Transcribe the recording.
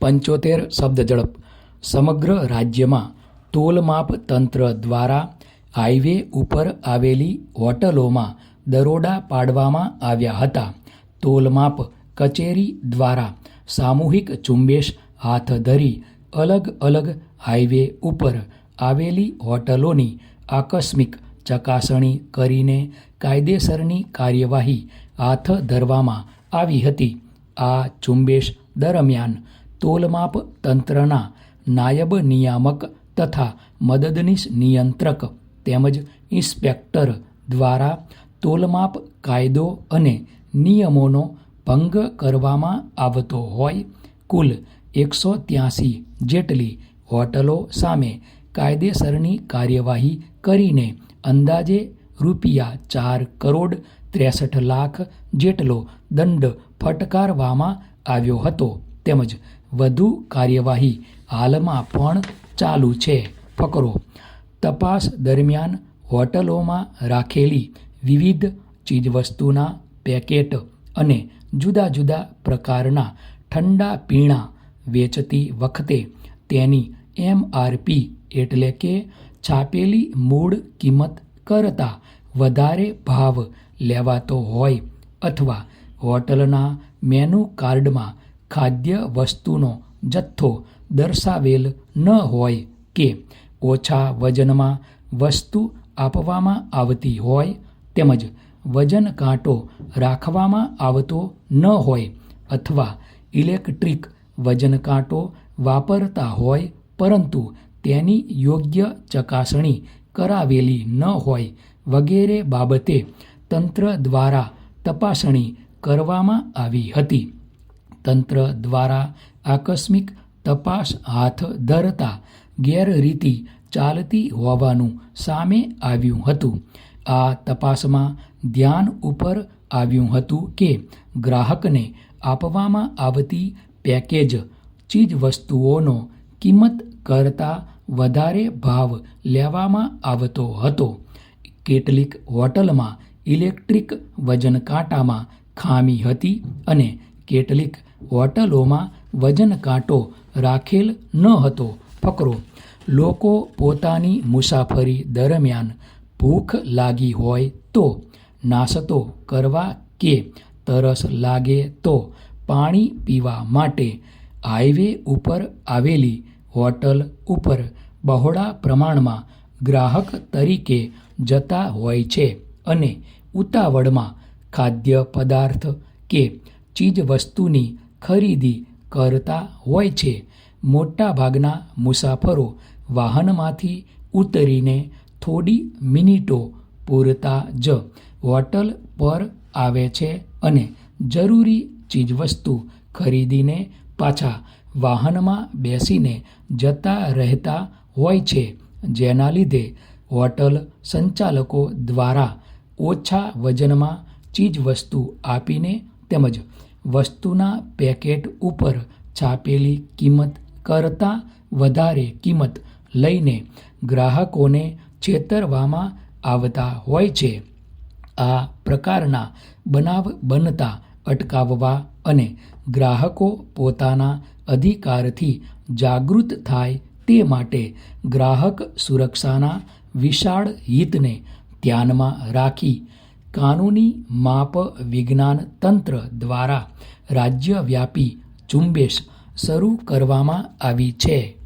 75 શબ્દ ઝડપ. સમગ્ર રાજ્યમાં તોલમાપ તંત્ર દ્વારા હાઈવે ઉપર આવેલી હોટલોમાં દરોડા પાડવામાં આવ્યા હતા. તોલમાપ કચેરી દ્વારા સામૂહિક ઝુંબેશ હાથ ધરી અલગ અલગ હાઈવે ઉપર આવેલી હોટલોની આકસ્મિક ચકાસણી કરીને કાયદેસરની કાર્યવાહી હાથ ધરવામાં આવી હતી. આ ઝુંબેશ દરમિયાન તોલમાપ તંત્રના નાયબ નિયામક તથા મદદનીશ નિયંત્રક તેમજ ઇન્સ્પેક્ટર દ્વારા તોલમાપ કાયદો અને નિયમોનો ભંગ કરવામાં આવતો હોય કુલ 183 જેટલી હોટલો સામે કાયદેસરની કાર્યવાહી કરીને અંદાજે ₹4,63,00,000 જેટલો દંડ ફટકારવામાં આવ્યો હતો તેમજ વધુ કાર્યવાહી હાલમાં પણ ચાલુ છે. ફકરો. તપાસ દરમિયાન હોટલોમાં રાખેલી વિવિધ ચીજવસ્તુના પેકેટ અને જુદા જુદા પ્રકારના ઠંડા પીણા વેચતી વખતે તેની MRP એટલે કે છાપેલી મૂળ કિંમત કરતાં વધારે ભાવ લેવાતો હોય અથવા હોટલના મેનુ કાર્ડમાં ખાદ્ય વસ્તુનો જથ્થો દર્શાવેલ ન હોય કે ઓછા વજનમાં વસ્તુ આપવામાં આવતી હોય તેમજ વજન કાંટો રાખવામાં આવતો ન હોય અથવા ઇલેક્ટ્રિક વજન કાંટો વાપરતા હોય પરંતુ તેની યોગ્ય ચકાસણી કરાવેલી ન હોય વગેરે બાબતે તંત્ર દ્વારા તપાસણી કરવામાં આવી હતી. તંત્ર દ્વારા આકસ્મિક તપાસ હાથ ધરતા ગેરરીતિ ચાલતી હોવાનું સામે આવ્યું હતું. આ તપાસમાં ધ્યાન ઉપર આવ્યું હતું કે ગ્રાહકને આપવામાં આવતી પેકેજ ચીજવસ્તુઓનો કિંમત કરતાં વધારે ભાવ લેવામાં આવતો હતો. કેટલીક હોટલમાં ઇલેક્ટ્રિક વજન કાંટામાં ખામી હતી અને કેટલીક હોટલોમાં વજન કાંટો રાખેલ ન હતો. ફકરો. લોકો પોતાની મુસાફરી દરમિયાન ભૂખ લાગી હોય તો નાસ્તો કરવા કે તરસ લાગે તો પાણી પીવા માટે હાઈવે ઉપર આવેલી હોટલ ઉપર બહોળા પ્રમાણમાં ગ્રાહક તરીકે જતા હોય છે અને ઉતાવળમાં ખાદ્ય પદાર્થ કે ચીજવસ્તુની ખરીદી કરતા હોય છે. મોટાભાગના મુસાફરો વાહનમાંથી ઉતરીને થોડી મિનિટો પૂરતા જ હોટલ પર આવે છે અને જરૂરી ચીજવસ્તુ ખરીદીને પાછા વાહનમાં બેસીને જતા રહેતા હોય છે, જેના લીધે હોટલ સંચાલકો દ્વારા ઓછા વજનમાં ચીજવસ્તુ આપીને તેમજ વસ્તુના પેકેટ ઉપર છાપેલી કિંમત કરતાં વધારે કિંમત લઈને ગ્રાહકોને છેતરવામાં આવતા હોય છે. આ પ્રકારના બનાવ બનતા અટકાવવા અને ગ્રાહકો પોતાના અધિકારથી જાગૃત થાય તે માટે ગ્રાહક સુરક્ષાના વિશાળ હિતને ધ્યાનમાં રાખી કાનૂની માપ વિજ્ઞાન તંત્ર દ્વારા રાજ્યવ્યાપી ઝુંબેશ શરૂ કરવામાં આવી છે.